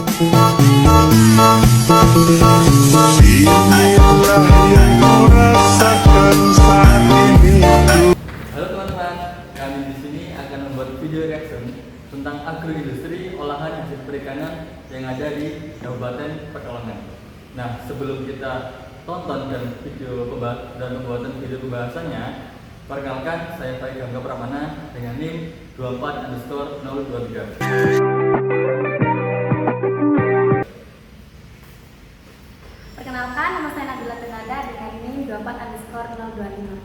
Inilah yang kau rasakan saat ini. Halo teman-teman, kami di sini akan membuat video reaction tentang agroindustri olahan hasil perikanan yang ada di Kabupaten Pekalongan. Nah, sebelum kita tonton dan pembuatan video pembahasannya, perkenalkan saya Faik Gangga Pramana dengan NIM 24_023. Perkenalkan, nama saya Nabila Tenada dengan NIM 24_025.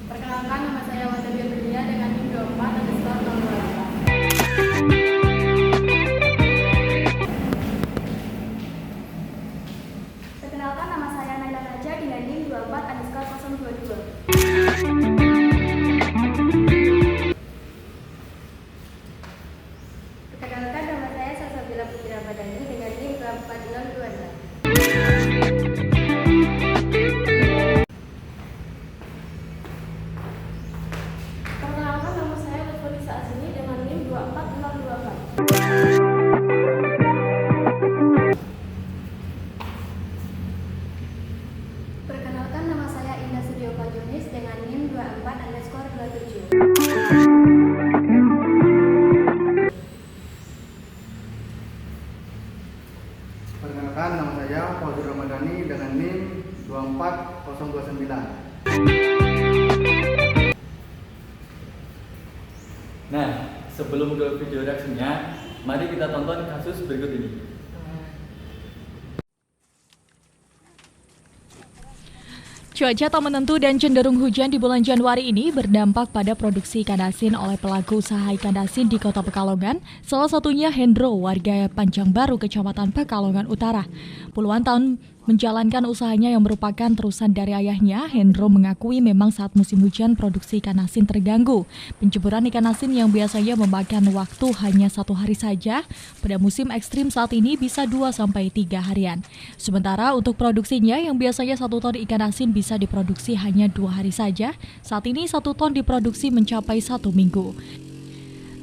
Perkenalkan, nama saya Watalia Berlia dengan NIM 24_028. Perkenalkan, nama saya Naila Raja dengan NIM 24_022. Perkenalkan, nama saya Salsabila Putri Ramadhani dengan NIM 24_022. Perkenalkan, nama saya Lutfi Azini dengan NIM 24_024. Perkenalkan, nama saya Indah Suryo Pajonis dengan NIM 24_27. Perkenalkan, nama saya Fauzi Ramadhani dengan NIM 24029. Nah, sebelum ke video reaksinya, mari kita tonton kasus berikut ini. Cuaca tak menentu dan cenderung hujan di bulan Januari ini berdampak pada produksi ikan asin oleh pelaku usaha ikan asin di Kota Pekalongan, salah satunya Hendro, warga Panjangbaru, Kecamatan Pekalongan Utara. Puluhan tahun menjalankan usahanya yang merupakan terusan dari ayahnya, Hendro mengakui memang saat musim hujan produksi ikan asin terganggu. Penjemuran ikan asin yang biasanya memakan waktu hanya 1 hari saja, pada musim ekstrim saat ini bisa 2-3 harian. Sementara untuk produksinya yang biasanya 1 ton ikan asin bisa diproduksi hanya 2 hari saja, saat ini 1 ton diproduksi mencapai 1 minggu.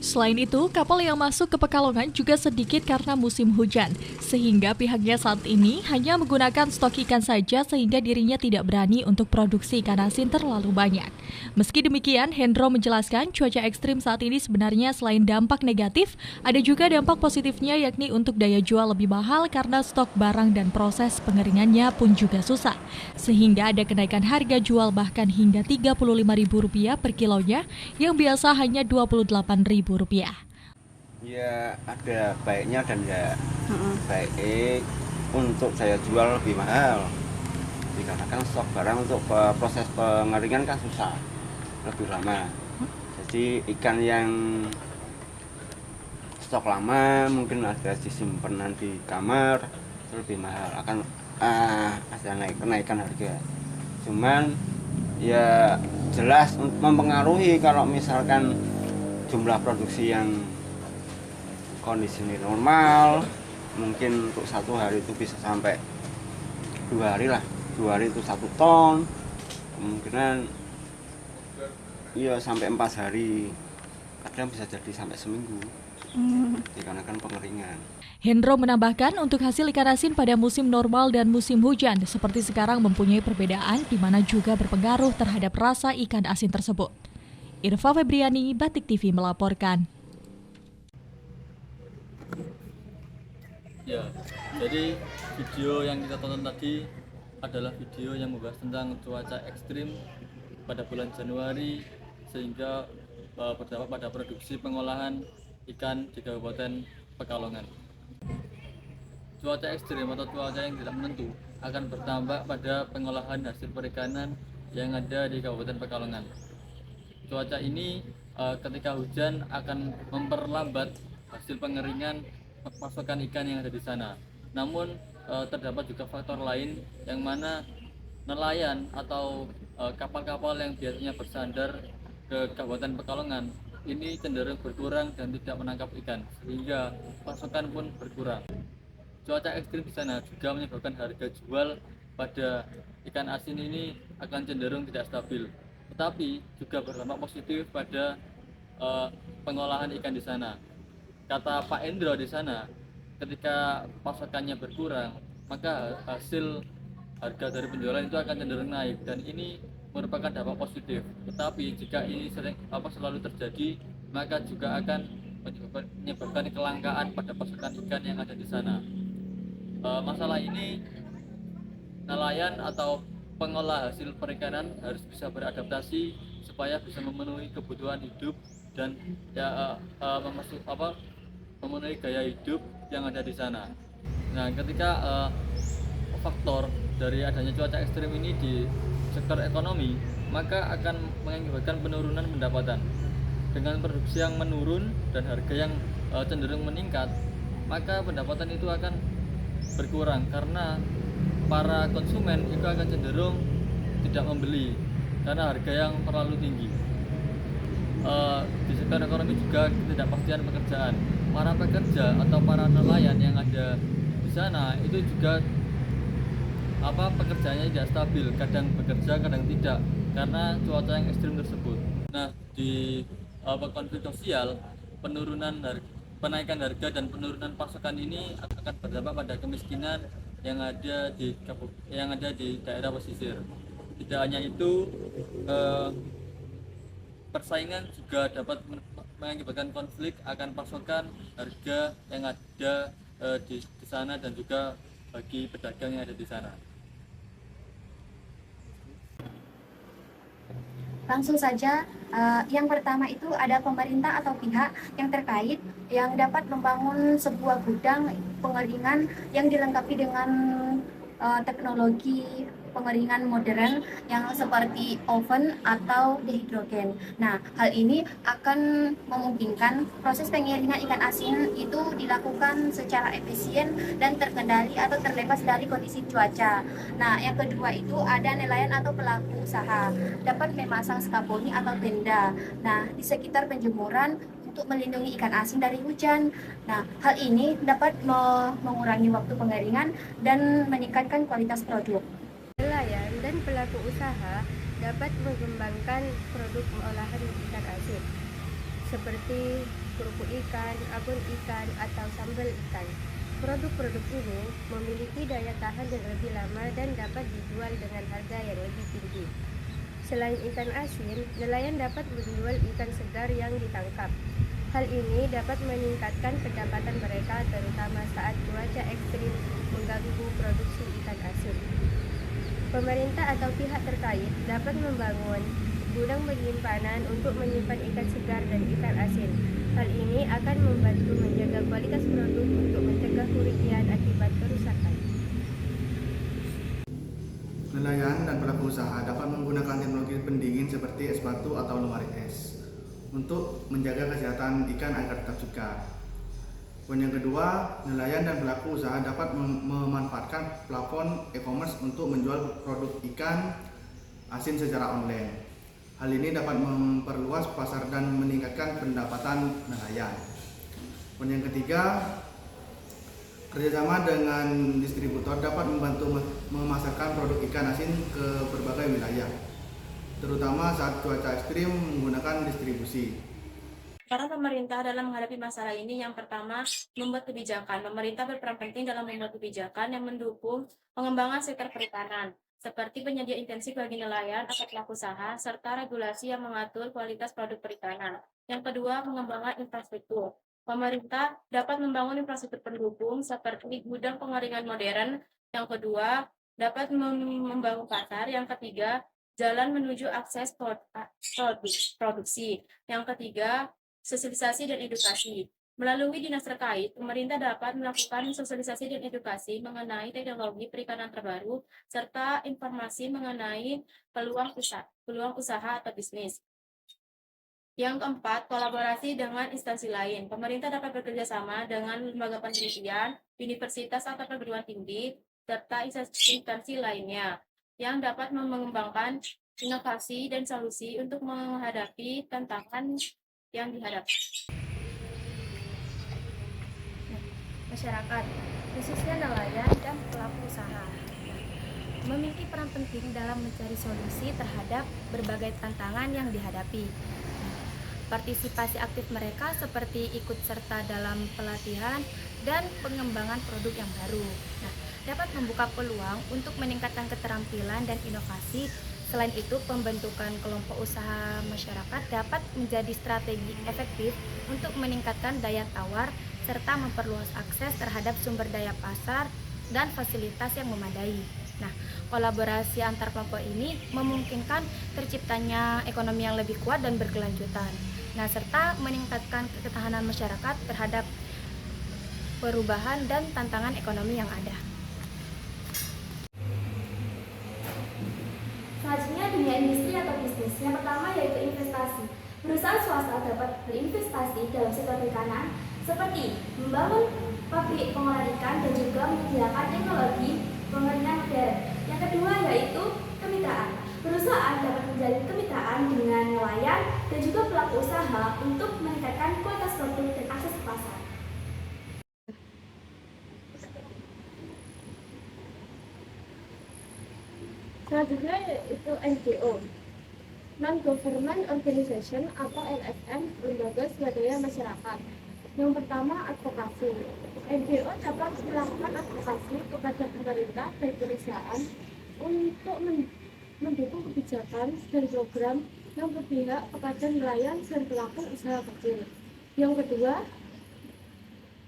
Selain itu, kapal yang masuk ke Pekalongan juga sedikit karena musim hujan, sehingga pihaknya saat ini hanya menggunakan stok ikan saja sehingga dirinya tidak berani untuk produksi ikan asin terlalu banyak. Meski demikian, Hendro menjelaskan cuaca ekstrim saat ini sebenarnya selain dampak negatif, ada juga dampak positifnya yakni untuk daya jual lebih mahal karena stok barang dan proses pengeringannya pun juga susah. Sehingga ada kenaikan harga jual bahkan hingga Rp35.000 per kilonya yang biasa hanya Rp28.000. Ya ada baiknya dan ya baik untuk saya jual lebih mahal dikarenakan stok barang untuk proses pengeringan kan susah, lebih lama. Jadi ikan yang stok lama mungkin ada disimpan di kamar itu lebih mahal, akan ada kenaikan harga. Cuman ya jelas mempengaruhi kalau misalkan jumlah produksi yang kondisi normal, mungkin untuk 1 hari itu bisa sampai 2 hari lah, 2 hari itu 1 ton, kemungkinan iya sampai 4 hari, kadang bisa jadi sampai seminggu dikarenakan pengeringan. Hendro menambahkan untuk hasil ikan asin pada musim normal dan musim hujan seperti sekarang mempunyai perbedaan di mana juga berpengaruh terhadap rasa ikan asin tersebut. Irfa Febriani, Batik TV melaporkan. Ya, jadi video yang kita tonton tadi adalah video yang membahas tentang cuaca ekstrim pada bulan Januari sehingga berdampak pada produksi pengolahan ikan di Kabupaten Pekalongan. Cuaca ekstrim atau cuaca yang tidak menentu akan berdampak pada pengolahan hasil perikanan yang ada di Kabupaten Pekalongan. Cuaca ini ketika hujan akan memperlambat hasil pengeringan pasokan ikan yang ada di sana. Namun terdapat juga faktor lain yang mana nelayan atau kapal-kapal yang biasanya bersandar ke Kabupaten Pekalongan ini cenderung berkurang dan tidak menangkap ikan, sehingga pasokan pun berkurang. Cuaca ekstrim di sana juga menyebabkan harga jual pada ikan asin ini akan cenderung tidak stabil, tetapi juga berdampak positif pada pengolahan ikan di sana. Kata Pak Endro di sana, ketika pasokannya berkurang, maka hasil harga dari penjualan itu akan cenderung naik, dan ini merupakan dampak positif. Tetapi jika ini selalu terjadi, maka juga akan menyebabkan kelangkaan pada pasokan ikan yang ada di sana. Masalah ini nelayan atau pengolah hasil perikanan harus bisa beradaptasi supaya bisa memenuhi kebutuhan hidup dan memenuhi gaya hidup yang ada di sana. Nah, ketika faktor dari adanya cuaca ekstrim ini di sektor ekonomi, maka akan mengakibatkan penurunan pendapatan. Dengan produksi yang menurun dan harga yang cenderung meningkat, maka pendapatan itu akan berkurang karena para konsumen itu akan cenderung tidak membeli karena harga yang terlalu tinggi. Di sektor ekonomi juga ketidakpastian pekerjaan. Para pekerja atau para nelayan yang ada di sana itu juga pekerjaannya tidak stabil, kadang bekerja kadang tidak karena cuaca yang ekstrim tersebut. Nah, di konflik sosial, penaikan harga dan penurunan pasokan ini akan berdampak pada kemiskinan yang ada di daerah pesisir. Tidak hanya itu, persaingan juga dapat mengakibatkan konflik akan pasokan harga yang ada di sana dan juga bagi pedagang yang ada di sana. Langsung saja, yang pertama itu ada pemerintah atau pihak yang terkait yang dapat membangun sebuah gudang pengeringan yang dilengkapi dengan teknologi pengeringan modern yang seperti oven atau dehidrogen. Nah, hal ini akan memungkinkan proses pengeringan ikan asin itu dilakukan secara efisien dan terkendali atau terlepas dari kondisi cuaca. Nah, yang kedua itu ada nelayan atau pelaku usaha dapat memasang skaponi atau tenda. Nah, di sekitar penjemuran untuk melindungi ikan asin dari hujan. Nah, hal ini dapat mengurangi waktu pengeringan dan meningkatkan kualitas produk. Nelayan dan pelaku usaha dapat mengembangkan produk olahan ikan asin seperti kerupuk ikan, abon ikan, atau sambal ikan. Produk-produk ini memiliki daya tahan yang lebih lama dan dapat dijual dengan harga yang lebih tinggi. Selain ikan asin, nelayan dapat menjual ikan segar yang ditangkap. Hal ini dapat meningkatkan pendapatan mereka terutama saat cuaca ekstrim mengganggu produksi ikan asin. Pemerintah atau pihak terkait dapat membangun gudang penyimpanan untuk menyimpan ikan segar dan ikan asin. Hal ini akan membantu menjaga kualitas produk untuk mencegah kerugian akibat kerusakan. Nelayan dan pelaku usaha dapat menggunakan teknologi pendingin seperti es batu atau lemari es untuk menjaga kesehatan ikan agar tetap segar. Poin yang kedua, nelayan dan pelaku usaha dapat memanfaatkan platform e-commerce untuk menjual produk ikan asin secara online. Hal ini dapat memperluas pasar dan meningkatkan pendapatan nelayan. Poin yang ketiga, kerjasama dengan distributor dapat membantu memasarkan produk ikan asin ke berbagai wilayah, terutama saat cuaca ekstrim menggunakan distribusi. Peran pemerintah dalam menghadapi masalah ini, yang pertama, membuat kebijakan. Pemerintah berperan penting dalam membuat kebijakan yang mendukung pengembangan sektor perikanan, seperti penyedia intensif bagi nelayan atau pelaku usaha, serta regulasi yang mengatur kualitas produk perikanan. Yang kedua, pengembangan infrastruktur. Pemerintah dapat membangun infrastruktur pendukung seperti gudang pengeringan modern. Yang kedua, dapat membangun pasar. Yang ketiga, jalan menuju akses produksi. Yang ketiga, sosialisasi dan edukasi. Melalui dinas terkait, pemerintah dapat melakukan sosialisasi dan edukasi mengenai teknologi perikanan terbaru serta informasi mengenai peluang usaha atau bisnis. Yang keempat, kolaborasi dengan instansi lain. Pemerintah dapat bekerja sama dengan lembaga penelitian, universitas atau perguruan tinggi, serta instansi lainnya yang dapat mengembangkan inovasi dan solusi untuk menghadapi tantangan yang dihadapi. Masyarakat, khususnya nelayan dan pelaku usaha, memiliki peran penting dalam mencari solusi terhadap berbagai tantangan yang dihadapi. Partisipasi aktif mereka seperti ikut serta dalam pelatihan dan pengembangan produk yang baru. Nah, dapat membuka peluang untuk meningkatkan keterampilan dan inovasi. Selain itu, pembentukan kelompok usaha masyarakat dapat menjadi strategi efektif untuk meningkatkan daya tawar serta memperluas akses terhadap sumber daya pasar dan fasilitas yang memadai. Nah, kolaborasi antar kelompok ini memungkinkan terciptanya ekonomi yang lebih kuat dan berkelanjutan. Nah, serta meningkatkan ketahanan masyarakat terhadap perubahan dan tantangan ekonomi yang ada. Selanjutnya, dunia industri atau bisnis. Yang pertama yaitu investasi. Perusahaan swasta dapat berinvestasi dalam sektor perikanan seperti membangun pabrik pengolahan ikan dan juga menyediakan teknologi pengeringan modern. Yang kedua yaitu kemitraan. Perusahaan dapat menjalin kemitraan dengan nelayan dan juga pelaku usaha untuk meningkatkan kualitas produk dan akses ke pasar. Selanjutnya yaitu NGO, Non-Government Organization atau LSM, lembaga swadaya masyarakat. Yang pertama, advokasi. NGO dapat melakukan advokasi kepada pemerintah dan perusahaan untuk mendukung kebijakan dan program yang berpihak kepada nelayan dan pelaku usaha kecil. Yang kedua,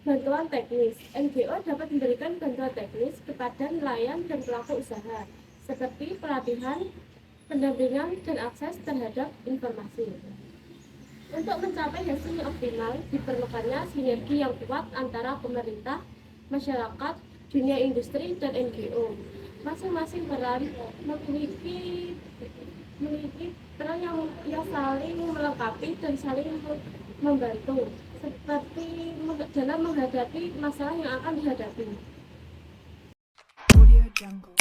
bantuan teknis. NGO dapat memberikan bantuan teknis kepada nelayan dan pelaku usaha, seperti pelatihan, pendampingan, dan akses terhadap informasi. Untuk mencapai hasil yang optimal, diperlukannya sinergi yang kuat antara pemerintah, masyarakat, dunia industri, dan NGO. Masing-masing peran memiliki peran yang saling melengkapi dan saling membantu, seperti dalam menghadapi masalah yang akan dihadapi. Audio Jungle.